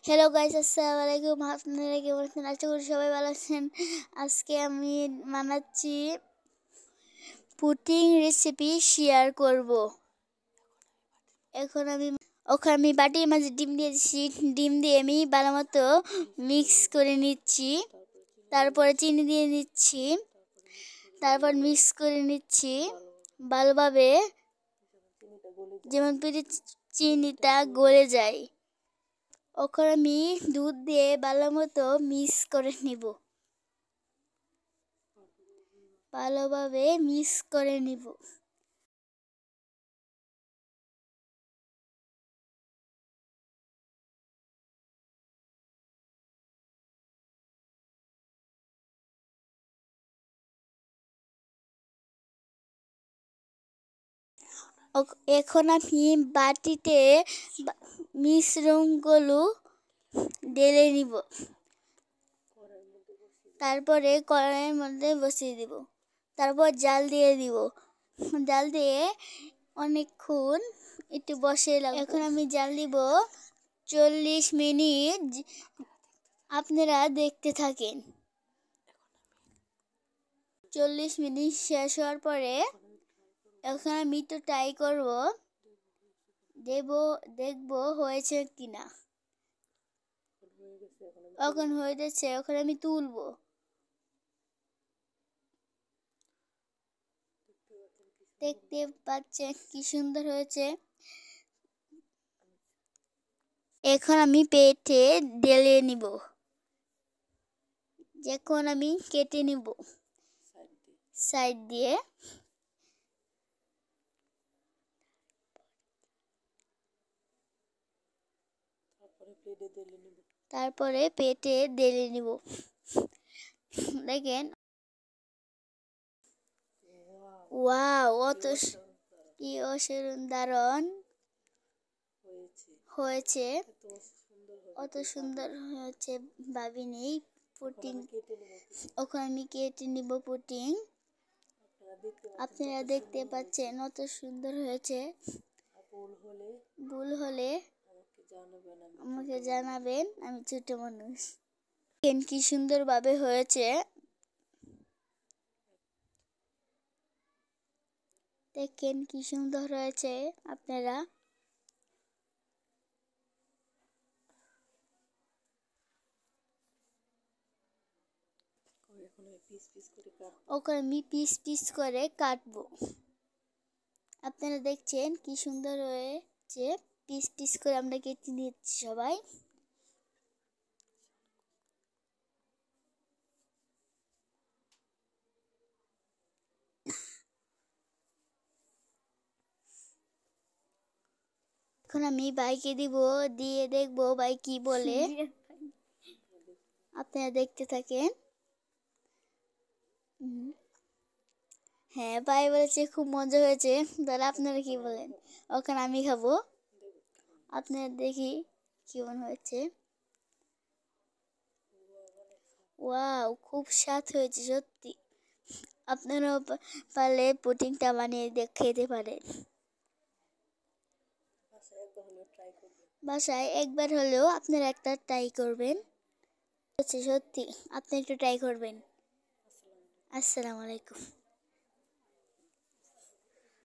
Hello guys, আসসালামু আলাইকুম। আপনারা কেমন আছেন? আশা করি সবাই ভালো আছেন। আজকে আমি বানাচ্ছি পুডিং রেসিপি শেয়ার করব। এখন আমি বাটির মাঝে ডিম দিয়ে দিচ্ছি। ডিম দিয়ে আমি ভালো মতো মিক্স করে নিচ্ছি। তারপরে চিনি দিয়ে নিচ্ছি। তারপর মিক্স করে নিচ্ছি ভালোভাবে, যেমন চিনিটা গলে যায়। ওখানে আমি দুধ দিয়ে ভালো মতো মিক্স করে নিব, ভালোভাবে মিক্স করে নিব। এখন আমি বাটিতে মিশ্রণগুলো ঢেলে নিব, তারপরে কড়াইয়ের মধ্যে বসিয়ে দিব, তারপর জাল দিয়ে দিব। জাল দিয়ে অনেকক্ষণ একটু বসে লাগবে। এখন আমি জাল দিব 40 মিনিট। আপনারা দেখতে থাকেন। 40 মিনিট শেষ হওয়ার পরে এখন আমি তো ট্রাই করব, দেখবো হয়েছে কিনা। এখন হয়ে যাচ্ছে, এখন আমি তুলবো। দেখতে পাচ্ছেন কি সুন্দর হয়েছে। এখন আমি পেটে ঢেলে নিব। এখন আমি কেটে নিব সাইড দিয়ে। তারপরে পেটে ঢেলে নিব। দেখেন, ওয়াও, কি অসাধারণ হয়েছে। অত সুন্দর হয়েছে ভাবিনি। পুডিং ওখানে আমি কেটে নিব পুডিং। আপনারা দেখতে পাচ্ছেন অত সুন্দর হয়েছে। ভুল হলে আমাকে জানাবেন, আমি ছোট মানুষ। কি সুন্দরভাবে হয়েছে, দেখেন কি সুন্দর হয়েছে। আপনারা ওখানে আমি পিস পিস করে কাটবো। আপনারা দেখছেন কি সুন্দর হয়েছে। পিস পিস করে আমরা কেটে নিচ্ছি সবাই। এখন আমি বাইকে দিব, দিয়ে দেখবো ভাই কি বলে। আপনারা দেখতে থাকেন। হ্যাঁ, ভাই বলেছে খুব মজা হয়েছে। তাহলে আপনারা কি বলেন? ওখানে আমি খাবো, আপনারা দেখি কেমন হয়েছে। ওয়াও, খুব স্বাদ হয়েছে সত্যি। আপনারাও পারলে পুডিংটা বানিয়ে খেতে পারেন। বাসায় একবার হলেও আপনারা একটা ট্রাই করবেন। সত্যি আপনি একটু ট্রাই করবেন। আসসালামু আলাইকুম।